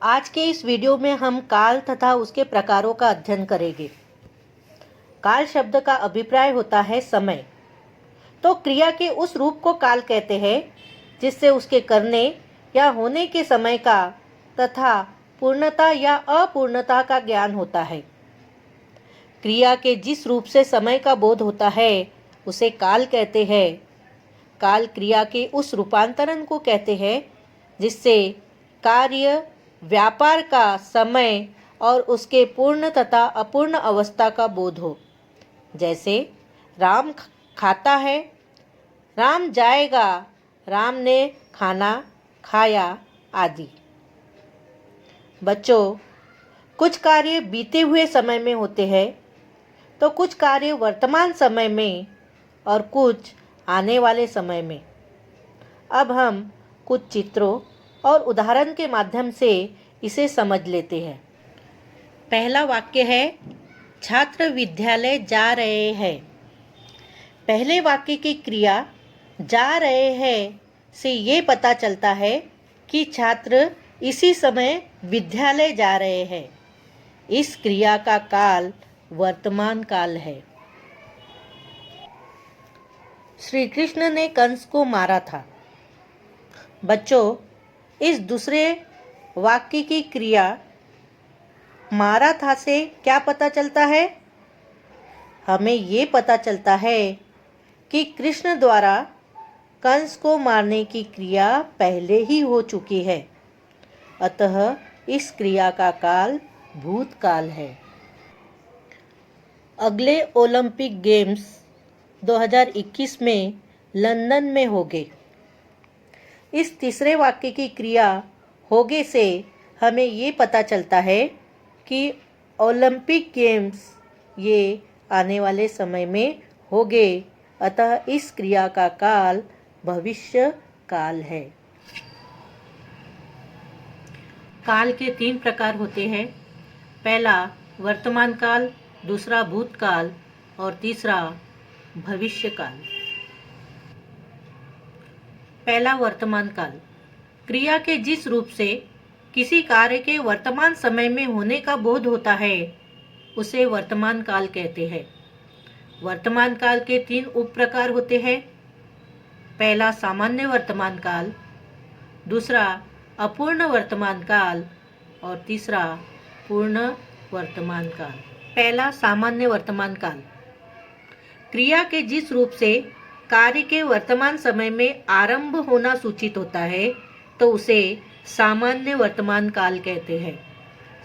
आज के इस वीडियो में हम काल तथा उसके प्रकारों का अध्ययन करेंगे। काल शब्द का अभिप्राय होता है समय। तो क्रिया के उस रूप को काल कहते हैं जिससे उसके करने या होने के समय का तथा पूर्णता या अपूर्णता का ज्ञान होता है। क्रिया के जिस रूप से समय का बोध होता है उसे काल कहते हैं। काल क्रिया के उस रूपांतरण को कहते हैं जिससे कार्य व्यापार का समय और उसके पूर्ण तथा अपूर्ण अवस्था का बोध हो। जैसे राम खाता है, राम जाएगा, राम ने खाना खाया आदि। बच्चों, कुछ कार्य बीते हुए समय में होते हैं तो कुछ कार्य वर्तमान समय में और कुछ आने वाले समय में। अब हम कुछ चित्रों और उदाहरण के माध्यम से इसे समझ लेते हैं। पहला वाक्य है, छात्र विद्यालय जा रहे हैं। पहले वाक्य की क्रिया जा रहे हैं से ये पता चलता है कि छात्र इसी समय विद्यालय जा रहे हैं। इस क्रिया का काल वर्तमान काल है। श्री कृष्ण ने कंस को मारा था। बच्चों, इस दूसरे वाक्य की क्रिया मारा था से क्या पता चलता है? हमें ये पता चलता है कि कृष्ण द्वारा कंस को मारने की क्रिया पहले ही हो चुकी है। अतः इस क्रिया का काल भूतकाल है। अगले ओलंपिक गेम्स 2021 में लंदन में होंगे। इस तीसरे वाक्य की क्रिया होगे से हमें ये पता चलता है कि ओलंपिक गेम्स ये आने वाले समय में होंगे। अतः इस क्रिया का काल भविष्य काल है। काल के 3 प्रकार होते हैं। पहला वर्तमान काल, दूसरा भूतकाल और तीसरा भविष्य काल। पहला वर्तमान काल। क्रिया के जिस रूप से किसी कार्य के वर्तमान समय में होने का बोध होता है उसे वर्तमान काल कहते हैं। वर्तमान काल के 3 उप प्रकार होते हैं। पहला सामान्य वर्तमान काल, दूसरा अपूर्ण वर्तमान काल और तीसरा पूर्ण वर्तमान काल। पहला सामान्य वर्तमान काल। क्रिया के जिस रूप से कार्य के वर्तमान समय में आरंभ होना सूचित होता है तो उसे सामान्य वर्तमान काल कहते हैं।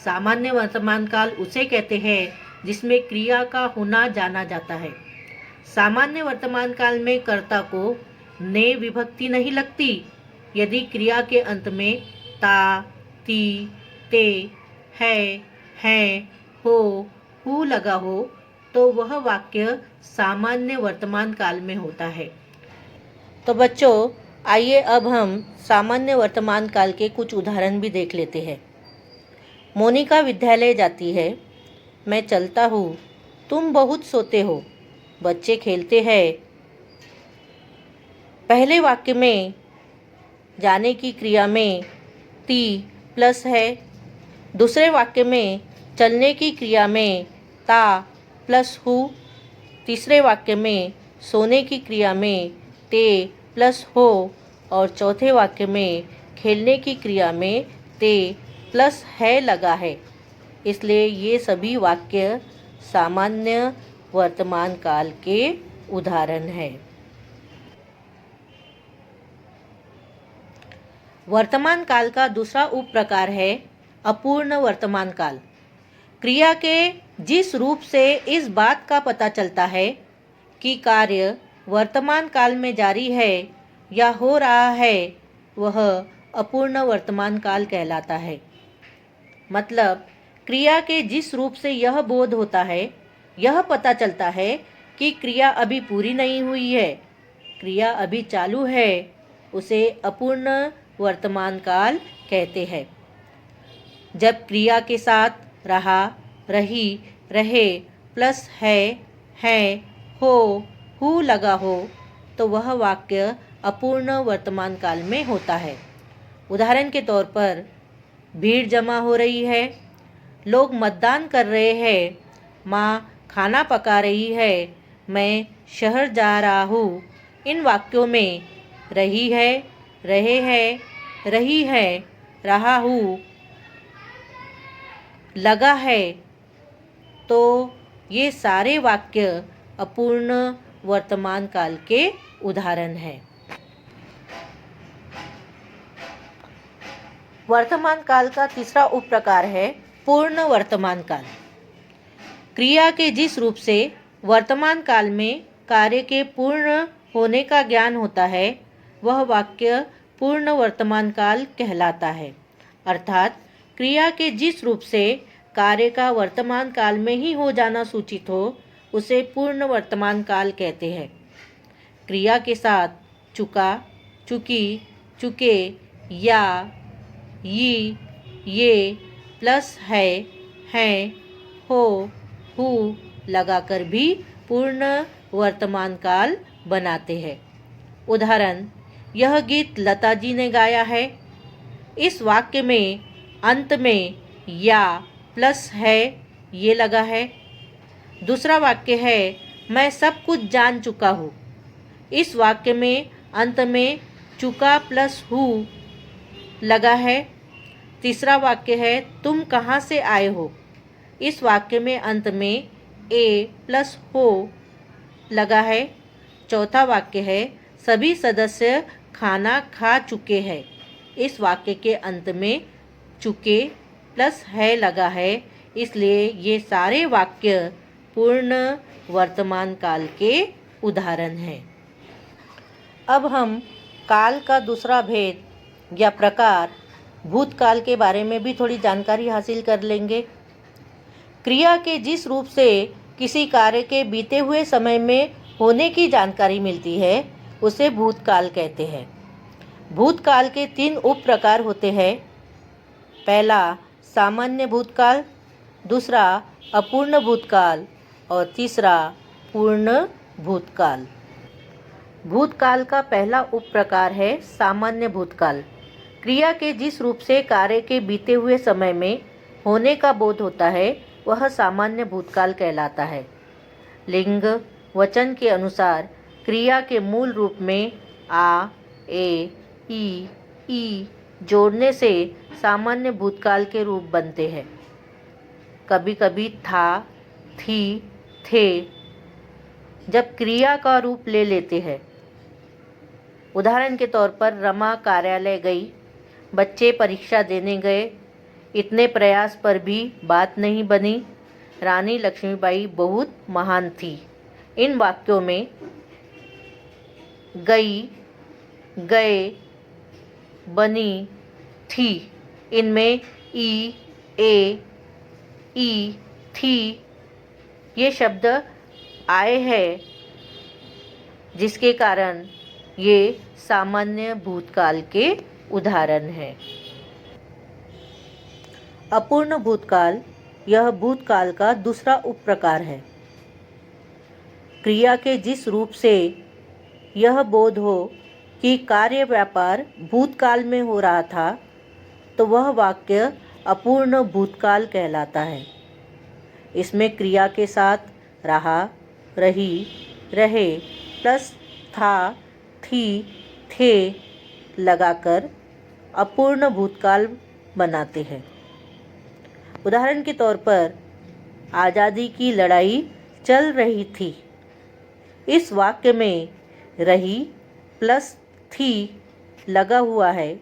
सामान्य वर्तमान काल उसे कहते हैं जिसमें क्रिया का होना जाना जाता है। सामान्य वर्तमान काल में कर्ता को ने विभक्ति नहीं लगती। यदि क्रिया के अंत में ता, ती, ते, है, हैं, हो, हु लगा हो तो वह वाक्य सामान्य वर्तमान काल में होता है। तो बच्चों, आइए अब हम सामान्य वर्तमान काल के कुछ उदाहरण भी देख लेते हैं। मोनिका विद्यालय जाती है। मैं चलता हूँ। तुम बहुत सोते हो। बच्चे खेलते हैं। पहले वाक्य में जाने की क्रिया में ती प्लस है। दूसरे वाक्य में चलने की क्रिया में ता प्लस हु। तीसरे वाक्य में सोने की क्रिया में ते प्लस हो और चौथे वाक्य में खेलने की क्रिया में ते प्लस है लगा है। इसलिए ये सभी वाक्य सामान्य वर्तमान काल के उदाहरण हैं। वर्तमान काल का दूसरा उप प्रकार है अपूर्ण वर्तमान काल। क्रिया के जिस रूप से इस बात का पता चलता है कि कार्य वर्तमान काल में जारी है या हो रहा है वह अपूर्ण वर्तमान काल कहलाता है। मतलब क्रिया के जिस रूप से यह बोध होता है, यह पता चलता है कि क्रिया अभी पूरी नहीं हुई है, क्रिया अभी चालू है, उसे अपूर्ण वर्तमान काल कहते हैं। जब क्रिया के साथ रहा, रही, रहे प्लस है, हो, हु लगा हो तो वह वाक्य अपूर्ण वर्तमान काल में होता है। उदाहरण के तौर पर भीड़ जमा हो रही है, लोग मतदान कर रहे हैं, माँ खाना पका रही है, मैं शहर जा रहा हूँ। इन वाक्यों में रही है, रहे हैं, रही है, रहा हूँ, लगा है, तो ये सारे वाक्य अपूर्ण वर्तमान काल के उदाहरण हैं। वर्तमान काल का तीसरा उप प्रकार है पूर्ण वर्तमान काल। क्रिया के जिस रूप से वर्तमान काल में कार्य के पूर्ण होने का ज्ञान होता है, वह वाक्य पूर्ण वर्तमान काल कहलाता है। अर्थात क्रिया के जिस रूप से कार्य का वर्तमान काल में ही हो जाना सूचित हो, उसे पूर्ण वर्तमान काल कहते हैं। क्रिया के साथ चुका, चुकी, चुके, या, ये प्लस है, हैं, हो, हु लगाकर भी पूर्ण वर्तमान काल बनाते हैं। उदाहरण, यह गीत लता जी ने गाया है। इस वाक्य में अंत में या प्लस है, ये लगा है। दूसरा वाक्य है, मैं सब कुछ जान चुका हूँ। इस वाक्य में अंत में चुका प्लस हूँ लगा है। तीसरा वाक्य है, तुम कहाँ से आए हो। इस वाक्य में अंत में ए प्लस हो लगा है। चौथा वाक्य है, सभी सदस्य खाना खा चुके हैं। इस वाक्य के अंत में चुके प्लस है लगा है, इसलिए ये सारे वाक्य पूर्ण वर्तमान काल के उदाहरण हैं। अब हम काल का दूसरा भेद या प्रकार भूतकाल के बारे में भी थोड़ी जानकारी हासिल कर लेंगे। क्रिया के जिस रूप से किसी कार्य के बीते हुए समय में होने की जानकारी मिलती है, उसे भूतकाल कहते हैं। भूतकाल के 3 उप प्रकार होते हैं। पहला सामान्य भूतकाल, दूसरा अपूर्ण भूतकाल और तीसरा पूर्ण भूतकाल। भूतकाल का पहला उप प्रकार है सामान्य भूतकाल। क्रिया के जिस रूप से कार्य के बीते हुए समय में होने का बोध होता है, वह सामान्य भूतकाल कहलाता है। लिंग वचन के अनुसार क्रिया के मूल रूप में आ, ए, ई जोड़ने से सामान्य भूतकाल के रूप बनते हैं। कभी कभी था, थी, थे जब क्रिया का रूप ले लेते हैं। उदाहरण के तौर पर रमा कार्यालय गई, बच्चे परीक्षा देने गए, इतने प्रयास पर भी बात नहीं बनी, रानी लक्ष्मीबाई बहुत महान थी। इन वाक्यों में गई, गए, बनी, थी, इनमें ई, ए, ई, थी ये शब्द आए हैं, जिसके कारण ये सामान्य भूतकाल के उदाहरण हैं। अपूर्ण भूतकाल यह भूतकाल का दूसरा उप प्रकार है। क्रिया के जिस रूप से यह बोध हो कि कार्य व्यापार भूतकाल में हो रहा था, तो वह वाक्य अपूर्ण भूतकाल कहलाता है। इसमें क्रिया के साथ रहा, रही, रहे प्लस था, थी, थे लगाकर अपूर्ण भूतकाल बनाते हैं। उदाहरण के तौर पर आज़ादी की लड़ाई चल रही थी। इस वाक्य में रही प्लस थी लगा हुआ है।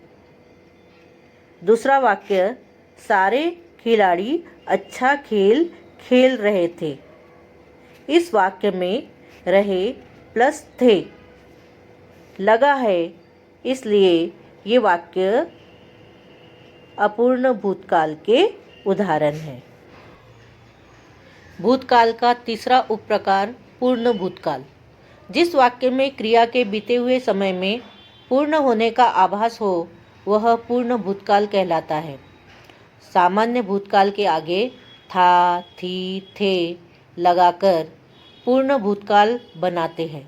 दूसरा वाक्य, सारे खिलाड़ी अच्छा खेल खेल रहे थे। इस वाक्य में रहे प्लस थे लगा है, इसलिए ये वाक्य अपूर्ण भूतकाल के उदाहरण हैं। भूतकाल का तीसरा उप प्रकार पूर्ण भूतकाल। जिस वाक्य में क्रिया के बीते हुए समय में पूर्ण होने का आभास हो, वह पूर्ण भूतकाल कहलाता है। सामान्य भूतकाल के आगे था, थी, थे लगाकर पूर्ण भूतकाल बनाते हैं।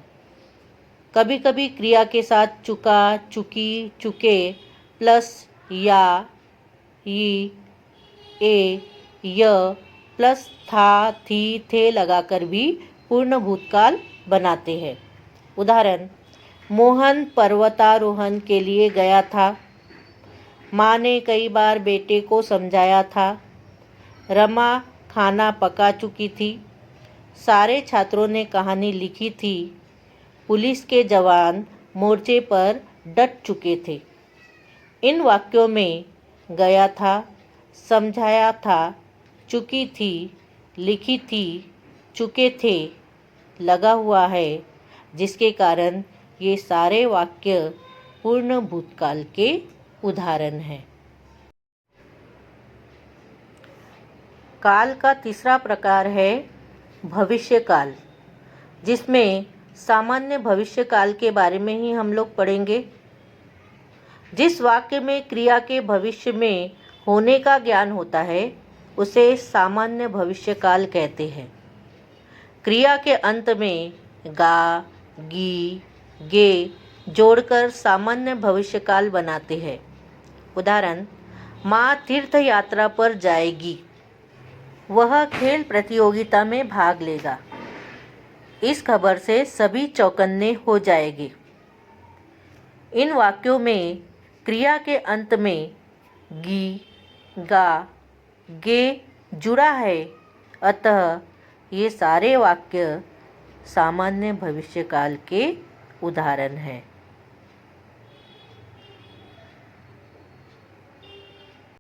कभी कभी क्रिया के साथ चुका, चुकी, चुके प्लस या ई, ए, य प्लस था, थी, थे लगाकर भी पूर्ण भूतकाल बनाते हैं। उदाहरण, मोहन पर्वतारोहण के लिए गया था। माँ ने कई बार बेटे को समझाया था। रमा खाना पका चुकी थी। सारे छात्रों ने कहानी लिखी थी। पुलिस के जवान मोर्चे पर डट चुके थे। इन वाक्यों में गया था, समझाया था, चुकी थी, लिखी थी, चुके थे लगा हुआ है, जिसके कारण ये सारे वाक्य पूर्ण भूतकाल के उदाहरण हैं। काल का तीसरा प्रकार है भविष्यकाल, जिसमें सामान्य भविष्यकाल के बारे में ही हम लोग पढ़ेंगे। जिस वाक्य में क्रिया के भविष्य में होने का ज्ञान होता है उसे सामान्य भविष्यकाल कहते हैं। क्रिया के अंत में गा, गी, गे जोड़कर सामान्य भविष्यकाल बनाते हैं। उदाहरण, माँ तीर्थ यात्रा पर जाएगी। वह खेल प्रतियोगिता में भाग लेगा। इस खबर से सभी चौकन्ने हो जाएंगे। इन वाक्यों में क्रिया के अंत में गी, गा, गे जुड़ा है, अतः ये सारे वाक्य सामान्य भविष्यकाल के उदाहरण हैं।